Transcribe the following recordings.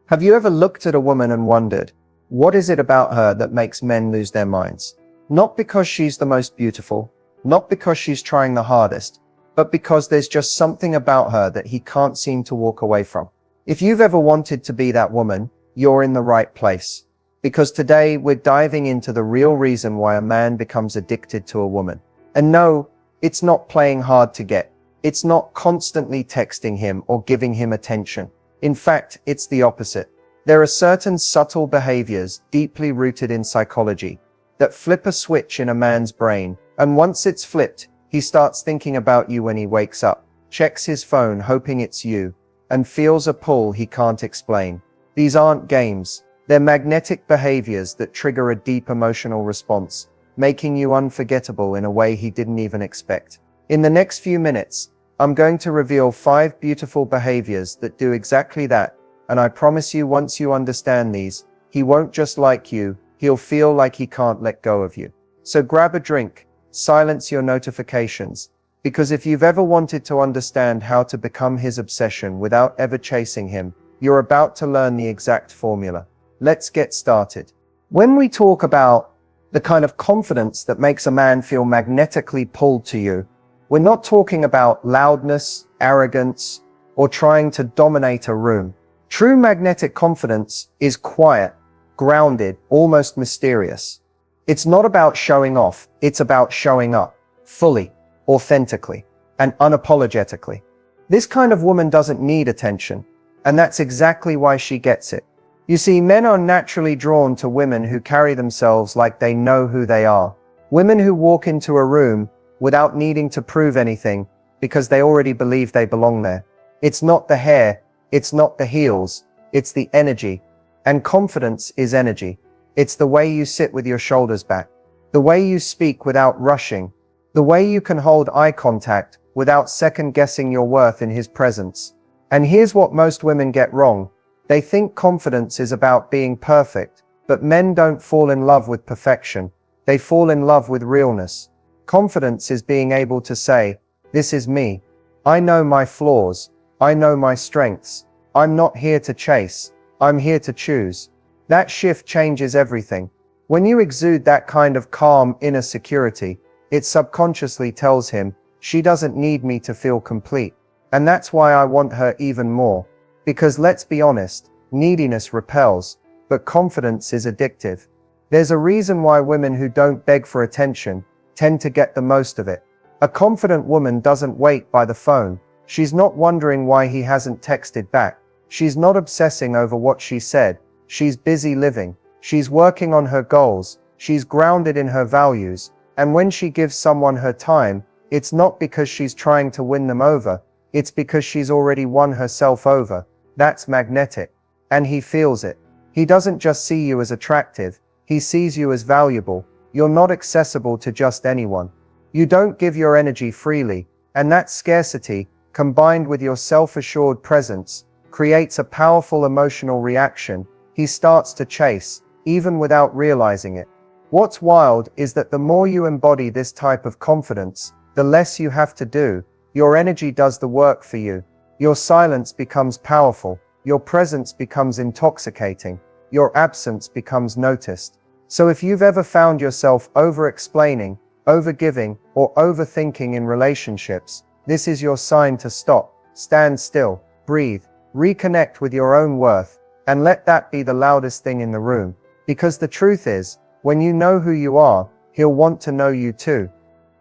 Have you ever looked at a woman and wondered, what is it about her that makes men lose their minds? Not because she's the most beautiful, not because she's trying the hardest, but because there's just something about her that he can't seem to walk away from. If you've ever wanted to be that woman, you're in the right place. Because today we're diving into the real reason why a man becomes addicted to a woman. And no, it's not playing hard to get. It's not constantly texting him or giving him attention. In fact, it's the opposite. There are certain subtle behaviors deeply rooted in psychology that flip a switch in a man's brain, and once it's flipped, he starts thinking about you when he wakes up, checks his phone hoping it's you, and feels a pull he can't explain. These aren't games. They're magnetic behaviors that trigger a deep emotional response, making you unforgettable in a way he didn't even expect. In the next few minutes, I'm going to reveal 5 beautiful behaviors that do exactly that, and I promise you once you understand these, he won't just like you, he'll feel like he can't let go of you. So grab a drink, silence your notifications, because if you've ever wanted to understand how to become his obsession without ever chasing him, you're about to learn the exact formula. Let's get started. When we talk about the kind of confidence that makes a man feel magnetically pulled to you, we're not talking about loudness, arrogance, or trying to dominate a room. True magnetic confidence is quiet, grounded, almost mysterious. It's not about showing off, it's about showing up, fully, authentically, and unapologetically. This kind of woman doesn't need attention, and that's exactly why she gets it. You see, men are naturally drawn to women who carry themselves like they know who they are. Women who walk into a room without needing to prove anything, because they already believe they belong there. It's not the hair, it's not the heels, it's the energy. And confidence is energy. It's the way you sit with your shoulders back, the way you speak without rushing, the way you can hold eye contact without second-guessing your worth in his presence. And here's what most women get wrong. They think confidence is about being perfect, but men don't fall in love with perfection. They fall in love with realness. Confidence is being able to say, this is me. I know my flaws. I know my strengths. I'm not here to chase. I'm here to choose. That shift changes everything. When you exude that kind of calm inner security, it subconsciously tells him, she doesn't need me to feel complete. And that's why I want her even more. Because let's be honest, neediness repels, but confidence is addictive. There's a reason why women who don't beg for attention tend to get the most of it. A confident woman doesn't wait by the phone. She's not wondering why he hasn't texted back. She's not obsessing over what she said. She's busy living. She's working on her goals. She's grounded in her values. And when she gives someone her time, it's not because she's trying to win them over. It's because she's already won herself over. That's magnetic. And he feels it. He doesn't just see you as attractive. He sees you as valuable. You're not accessible to just anyone. You don't give your energy freely, and that scarcity, combined with your self-assured presence, creates a powerful emotional reaction. He starts to chase, even without realizing it. What's wild is that the more you embody this type of confidence, the less you have to do. Your energy does the work for you. Your silence becomes powerful. Your presence becomes intoxicating. Your absence becomes noticed. So if you've ever found yourself over-explaining, over-giving, or overthinking in relationships, this is your sign to stop, stand still, breathe, reconnect with your own worth, and let that be the loudest thing in the room. Because the truth is, when you know who you are, he'll want to know you too.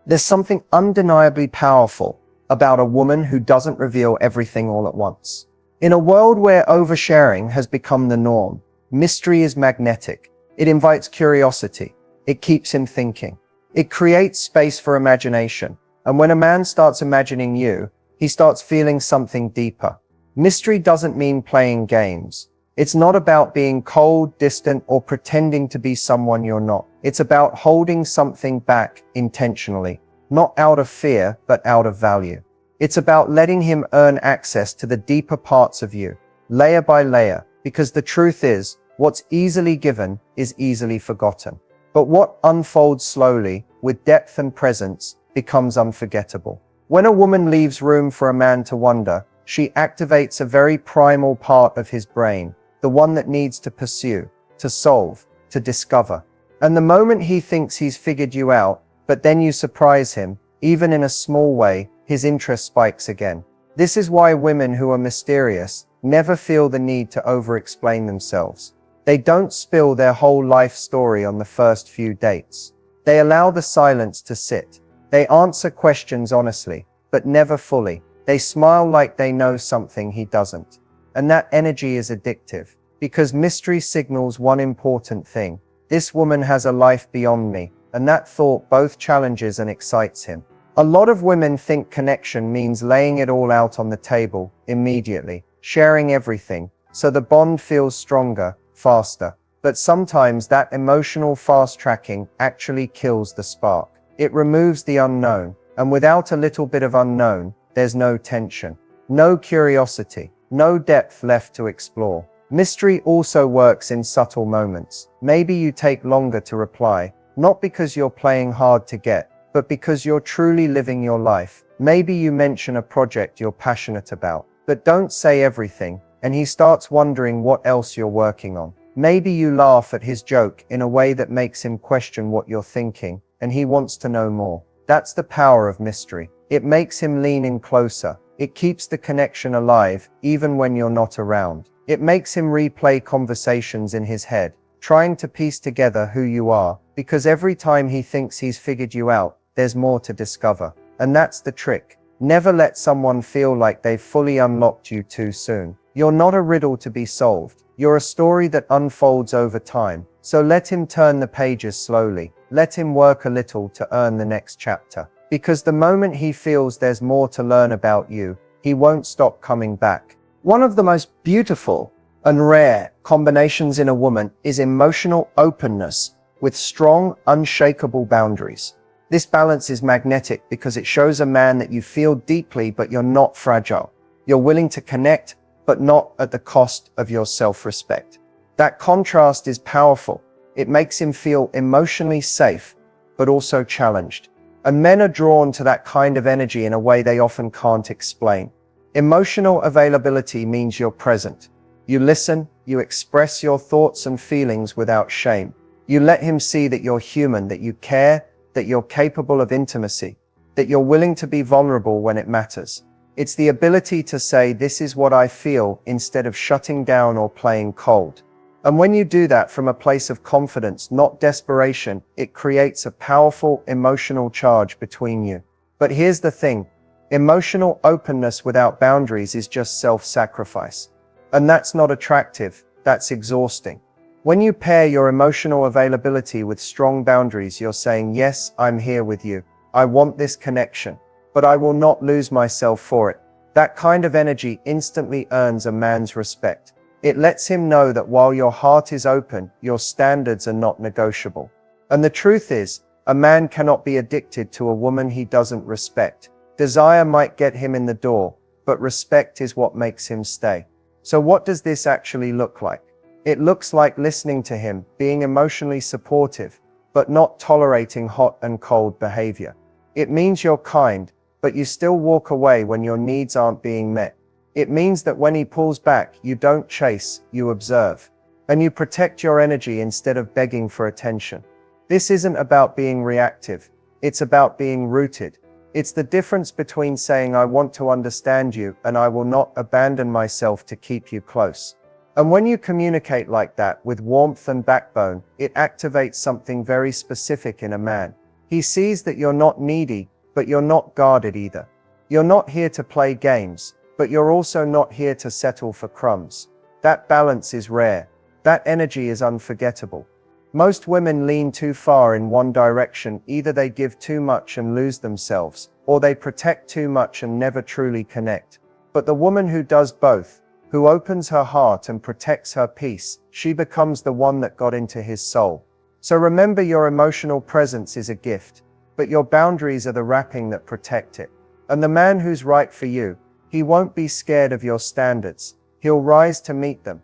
There's something undeniably powerful about a woman who doesn't reveal everything all at once. In a world where oversharing has become the norm, mystery is magnetic. It invites curiosity. It keeps him thinking. It creates space for imagination. And when a man starts imagining you, he starts feeling something deeper. Mystery doesn't mean playing games. It's not about being cold, distant, or pretending to be someone you're not. It's about holding something back intentionally, not out of fear, but out of value. It's about letting him earn access to the deeper parts of you, layer by layer, because the truth is, what's easily given is easily forgotten. But what unfolds slowly, with depth and presence, becomes unforgettable. When a woman leaves room for a man to wonder, she activates a very primal part of his brain, the the one that needs to pursue, to solve, to discover. And the moment he thinks he's figured you out, but then you surprise him, even in a small way, his interest spikes again. This is why women who are mysterious never feel the need to over-explain themselves. They don't spill their whole life story on the first few dates. They allow the silence to sit. They answer questions honestly, but never fully. They smile like they know something he doesn't. And that energy is addictive, because mystery signals one important thing. This woman has a life beyond me, and that thought both challenges and excites him. A lot of women think connection means laying it all out on the table, immediately, sharing everything, so the bond feels stronger, faster. But sometimes that emotional fast-tracking actually kills the spark. It removes the unknown, and without a little bit of unknown, there's no tension, no curiosity, no depth left to explore. Mystery also works in subtle moments. Maybe you take longer to reply, not because you're playing hard to get, but because you're truly living your life. Maybe you mention a project you're passionate about, but don't say everything, and he starts wondering what else you're working on. Maybe you laugh at his joke in a way that makes him question what you're thinking, and he wants to know more. That's the power of mystery. It makes him lean in closer. It keeps the connection alive, even when you're not around. It makes him replay conversations in his head, trying to piece together who you are, because every time he thinks he's figured you out, there's more to discover. And that's the trick. Never let someone feel like they've fully unlocked you too soon. You're not a riddle to be solved. You're a story that unfolds over time. So let him turn the pages slowly. Let him work a little to earn the next chapter. Because the moment he feels there's more to learn about you, he won't stop coming back. One of the most beautiful and rare combinations in a woman is emotional openness with strong, unshakable boundaries. This balance is magnetic because it shows a man that you feel deeply but you're not fragile. You're willing to connect, but not at the cost of your self-respect. That contrast is powerful. It makes him feel emotionally safe, but also challenged. And men are drawn to that kind of energy in a way they often can't explain. Emotional availability means you're present. You listen, you express your thoughts and feelings without shame. You let him see that you're human, that you care, that you're capable of intimacy, that you're willing to be vulnerable when it matters. It's the ability to say, "This is what I feel," instead of shutting down or playing cold. And when you do that from a place of confidence, not desperation, it creates a powerful emotional charge between you. But here's the thing. Emotional openness without boundaries is just self-sacrifice. And that's not attractive, that's exhausting. When you pair your emotional availability with strong boundaries, you're saying, "Yes, I'm here with you. I want this connection, but I will not lose myself for it." That kind of energy instantly earns a man's respect. It lets him know that while your heart is open, your standards are not negotiable. And the truth is, a man cannot be addicted to a woman he doesn't respect. Desire might get him in the door, but respect is what makes him stay. So what does this actually look like? It looks like listening to him, being emotionally supportive, but not tolerating hot and cold behavior. It means you're kind, but you still walk away when your needs aren't being met. It means that when he pulls back, you don't chase, you observe. And you protect your energy instead of begging for attention. This isn't about being reactive. It's about being rooted. It's the difference between saying, "I want to understand you," and "I will not abandon myself to keep you close." And when you communicate like that, with warmth and backbone, it activates something very specific in a man. He sees that you're not needy, but you're not guarded either. You're not here to play games, but you're also not here to settle for crumbs. That balance is rare. That energy is unforgettable. Most women lean too far in one direction. Either they give too much and lose themselves, or they protect too much and never truly connect. But the woman who does both, who opens her heart and protects her peace, she becomes the one that got into his soul. So remember, your emotional presence is a gift, but your boundaries are the wrapping that protect it. And the man who's right for you, he won't be scared of your standards. He'll rise to meet them.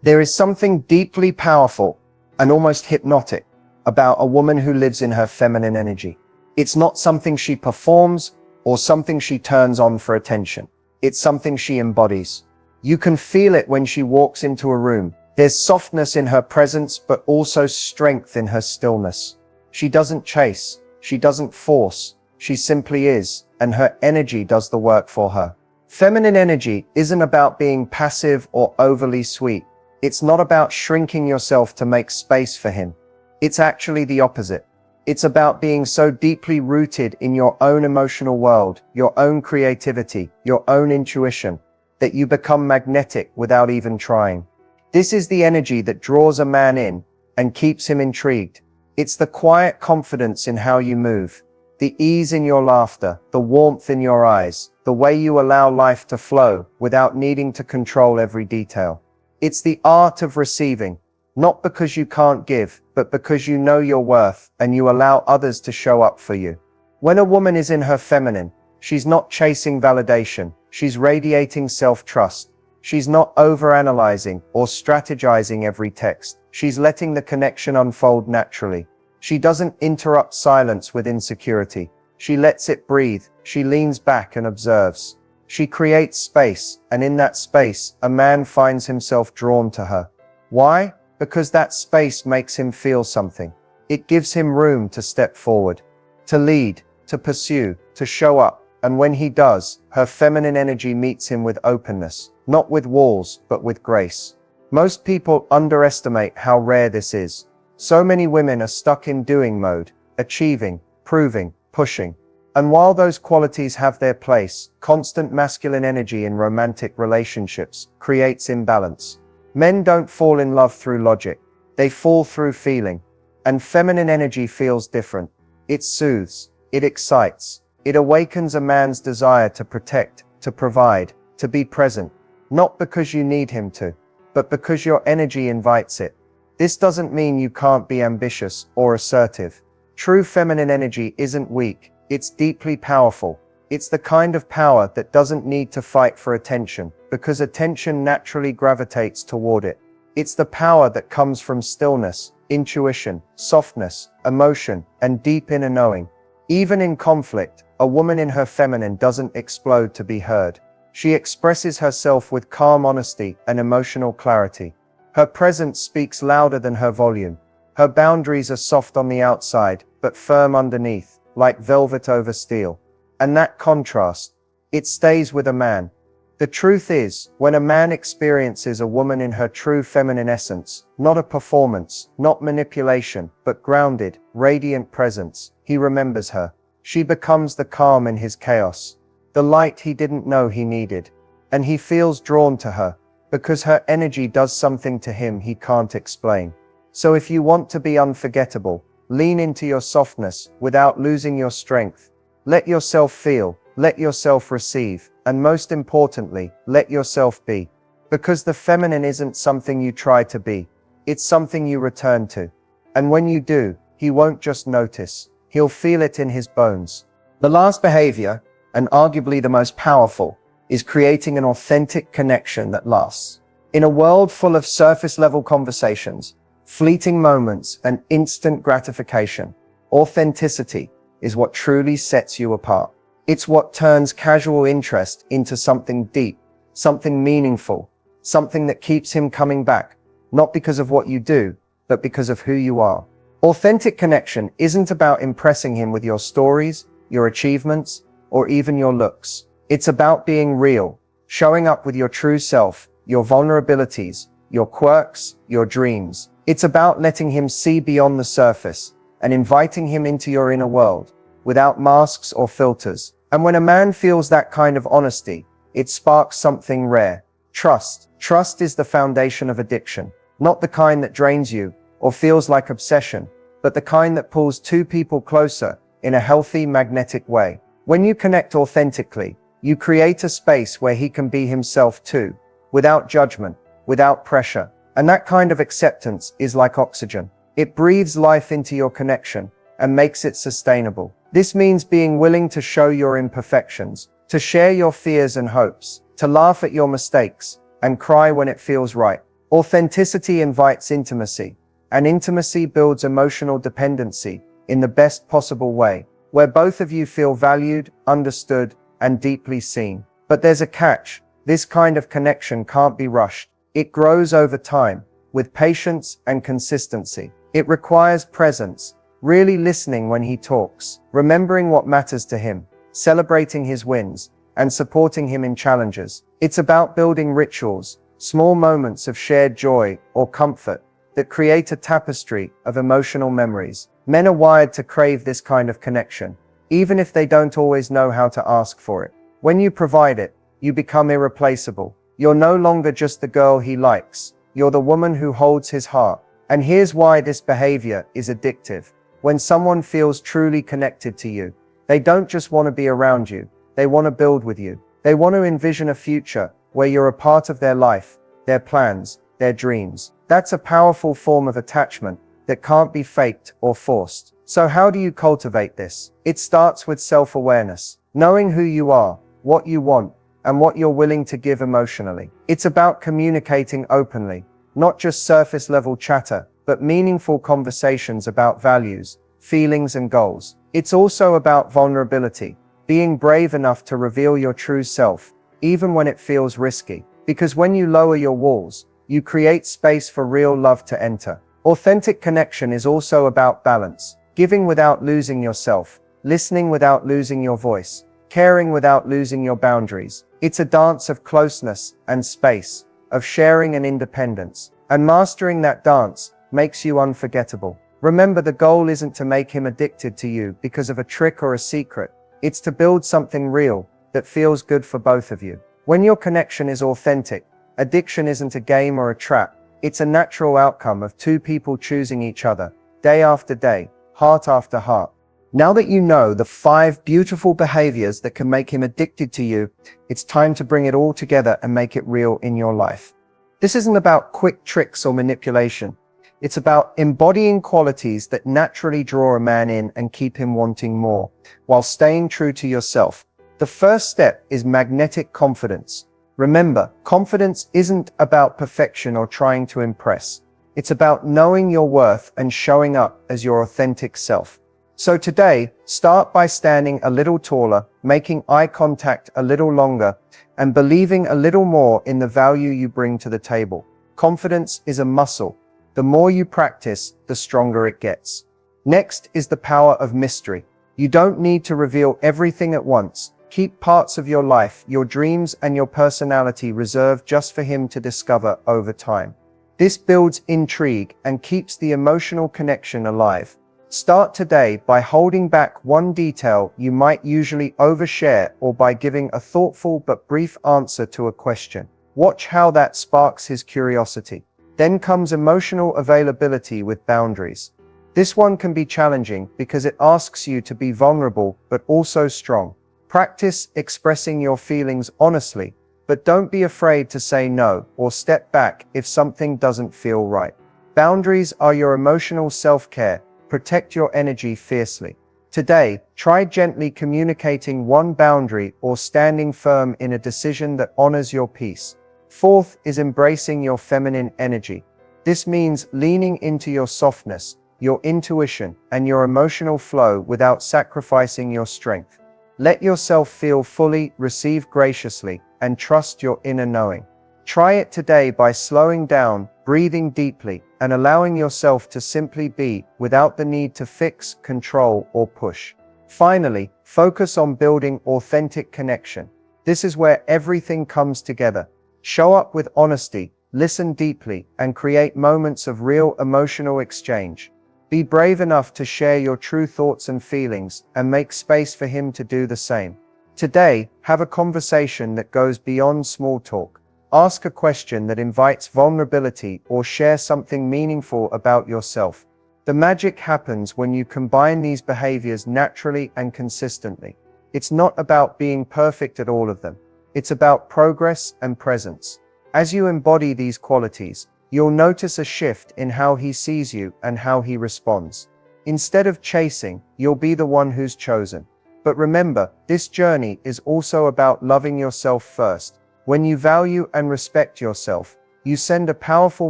There is something deeply powerful and almost hypnotic about a woman who lives in her feminine energy. It's not something she performs or something she turns on for attention. It's something she embodies. You can feel it when she walks into a room, There's softness in her presence, but also strength in her stillness. She doesn't chase, she doesn't force, she simply is, and her energy does the work for her. Feminine energy isn't about being passive or overly sweet. It's not about shrinking yourself to make space for him. It's actually the opposite. It's about being so deeply rooted in your own emotional world, your own creativity, your own intuition, that you become magnetic without even trying. This is the energy that draws a man in and keeps him intrigued. It's the quiet confidence in how you move, the ease in your laughter, the warmth in your eyes, the way you allow life to flow without needing to control every detail. It's the art of receiving, not because you can't give, but because you know your worth and you allow others to show up for you. When a woman is in her feminine, she's not chasing validation, she's radiating self-trust. She's not overanalyzing or strategizing every text. She's letting the connection unfold naturally. She doesn't interrupt silence with insecurity. She lets it breathe. She leans back and observes. She creates space, and in that space, a man finds himself drawn to her. Why? Because that space makes him feel something. It gives him room to step forward, to lead, to pursue, to show up. And when he does, her feminine energy meets him with openness, not with walls, but with grace. Most people underestimate how rare this is. So many women are stuck in doing mode, achieving, proving, pushing. And while those qualities have their place, constant masculine energy in romantic relationships creates imbalance. Men don't fall in love through logic. They fall through feeling. And feminine energy feels different. It soothes. It excites. It awakens a man's desire to protect, to provide, to be present. Not because you need him to, but because your energy invites it. This doesn't mean you can't be ambitious or assertive. True feminine energy isn't weak. It's deeply powerful. It's the kind of power that doesn't need to fight for attention, because attention naturally gravitates toward it. It's the power that comes from stillness, intuition, softness, emotion, and deep inner knowing. Even in conflict, a woman in her feminine doesn't explode to be heard. She expresses herself with calm honesty and emotional clarity. Her presence speaks louder than her volume. Her boundaries are soft on the outside, but firm underneath, like velvet over steel. And that contrast, it stays with a man. The truth is, when a man experiences a woman in her true feminine essence, not a performance, not manipulation, but grounded, radiant presence, he remembers her. She becomes the calm in his chaos, the light he didn't know he needed. And he feels drawn to her, because her energy does something to him he can't explain. So if you want to be unforgettable, lean into your softness without losing your strength. Let yourself feel, let yourself receive, and most importantly, let yourself be. Because the feminine isn't something you try to be, it's something you return to. And when you do, he won't just notice, he'll feel it in his bones. The last behavior, and arguably the most powerful, is creating an authentic connection that lasts. In a world full of surface-level conversations, fleeting moments, and instant gratification, authenticity is what truly sets you apart. It's what turns casual interest into something deep, something meaningful, something that keeps him coming back, not because of what you do, but because of who you are. Authentic connection isn't about impressing him with your stories, your achievements, or even your looks. It's about being real, showing up with your true self, your vulnerabilities, your quirks, your dreams. It's about letting him see beyond the surface and inviting him into your inner world, without masks or filters. And when a man feels that kind of honesty, it sparks something rare. Trust. Trust is the foundation of addiction, not the kind that drains you or feels like obsession, but the kind that pulls two people closer in a healthy, magnetic way. When you connect authentically, you create a space where he can be himself too, without judgment, without pressure. And that kind of acceptance is like oxygen. It breathes life into your connection and makes it sustainable. This means being willing to show your imperfections, to share your fears and hopes, to laugh at your mistakes, and cry when it feels right. Authenticity invites intimacy, and intimacy builds emotional dependency in the best possible way, where both of you feel valued, understood, and deeply seen. But there's a catch. This kind of connection can't be rushed. It grows over time, with patience and consistency. It requires presence, really listening when he talks, remembering what matters to him, celebrating his wins, and supporting him in challenges. It's about building rituals, small moments of shared joy or comfort that create a tapestry of emotional memories. Men are wired to crave this kind of connection, even if they don't always know how to ask for it. When you provide it, you become irreplaceable. You're no longer just the girl he likes. You're the woman who holds his heart. And here's why this behavior is addictive. When someone feels truly connected to you, they don't just want to be around you. They want to build with you. They want to envision a future where you're a part of their life, their plans, their dreams. That's a powerful form of attachment that can't be faked or forced. So how do you cultivate this? It starts with self-awareness, knowing who you are, what you want, and what you're willing to give emotionally. It's about communicating openly, not just surface-level chatter, but meaningful conversations about values, feelings, and goals. It's also about vulnerability, being brave enough to reveal your true self, even when it feels risky. Because when you lower your walls, you create space for real love to enter. Authentic connection is also about balance, giving without losing yourself, listening without losing your voice, caring without losing your boundaries. It's a dance of closeness and space, of sharing and independence. And mastering that dance makes you unforgettable. Remember, the goal isn't to make him addicted to you because of a trick or a secret. It's to build something real that feels good for both of you. When your connection is authentic, addiction isn't a game or a trap. It's a natural outcome of two people choosing each other, day after day, heart after heart. Now that you know the 5 beautiful behaviors that can make him addicted to you, it's time to bring it all together and make it real in your life. This isn't about quick tricks or manipulation. It's about embodying qualities that naturally draw a man in and keep him wanting more, while staying true to yourself. The first step is magnetic confidence. Remember, confidence isn't about perfection or trying to impress. It's about knowing your worth and showing up as your authentic self. So today, start by standing a little taller, making eye contact a little longer, and believing a little more in the value you bring to the table. Confidence is a muscle. The more you practice, the stronger it gets. Next is the power of mystery. You don't need to reveal everything at once. Keep parts of your life, your dreams, and your personality reserved just for him to discover over time. This builds intrigue and keeps the emotional connection alive. Start today by holding back one detail you might usually overshare, or by giving a thoughtful but brief answer to a question. Watch how that sparks his curiosity. Then comes emotional availability with boundaries. This one can be challenging because it asks you to be vulnerable but also strong. Practice expressing your feelings honestly, but don't be afraid to say no or step back if something doesn't feel right. Boundaries are your emotional self-care. Protect your energy fiercely. Today, try gently communicating one boundary or standing firm in a decision that honors your peace. Fourth is embracing your feminine energy. This means leaning into your softness, your intuition, and your emotional flow without sacrificing your strength. Let yourself feel fully, receive graciously, and trust your inner knowing. Try it today by slowing down, breathing deeply, and allowing yourself to simply be, without the need to fix, control, or push. Finally, focus on building authentic connection. This is where everything comes together. Show up with honesty, listen deeply, and create moments of real emotional exchange. Be brave enough to share your true thoughts and feelings, and make space for him to do the same. Today, have a conversation that goes beyond small talk. Ask a question that invites vulnerability, or share something meaningful about yourself. The magic happens when you combine these behaviors naturally and consistently. It's not about being perfect at all of them. It's about progress and presence. As you embody these qualities, you'll notice a shift in how he sees you and how he responds. Instead of chasing, you'll be the one who's chosen. But remember, this journey is also about loving yourself first. When you value and respect yourself, you send a powerful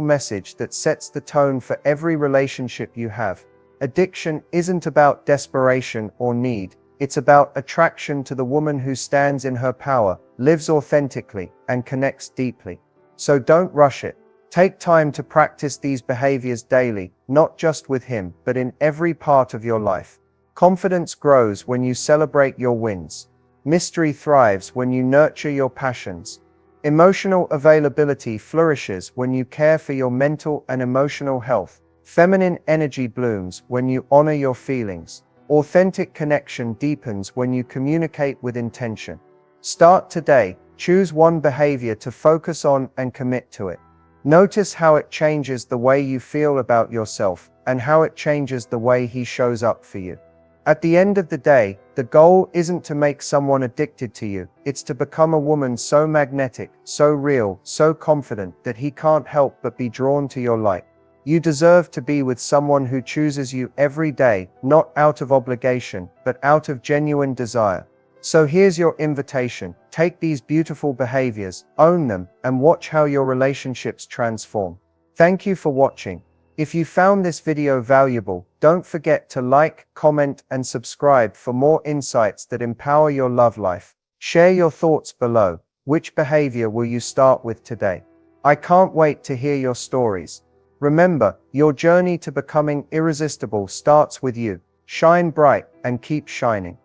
message that sets the tone for every relationship you have. Addiction isn't about desperation or need. It's about attraction to the woman who stands in her power, lives authentically, and connects deeply. So don't rush it. Take time to practice these behaviors daily, not just with him, but in every part of your life. Confidence grows when you celebrate your wins. Mystery thrives when you nurture your passions. Emotional availability flourishes when you care for your mental and emotional health. Feminine energy blooms when you honor your feelings. Authentic connection deepens when you communicate with intention. Start today. Choose one behavior to focus on and commit to it. Notice how it changes the way you feel about yourself and how it changes the way he shows up for you. At the end of the day, the goal isn't to make someone addicted to you, it's to become a woman so magnetic, so real, so confident that he can't help but be drawn to your light. You deserve to be with someone who chooses you every day, not out of obligation, but out of genuine desire. So here's your invitation. Take these beautiful behaviors, own them, and watch how your relationships transform. Thank you for watching. If you found this video valuable, don't forget to like, comment, and subscribe for more insights that empower your love life. Share your thoughts below. Which behavior will you start with today? I can't wait to hear your stories. Remember, your journey to becoming irresistible starts with you. Shine bright and keep shining.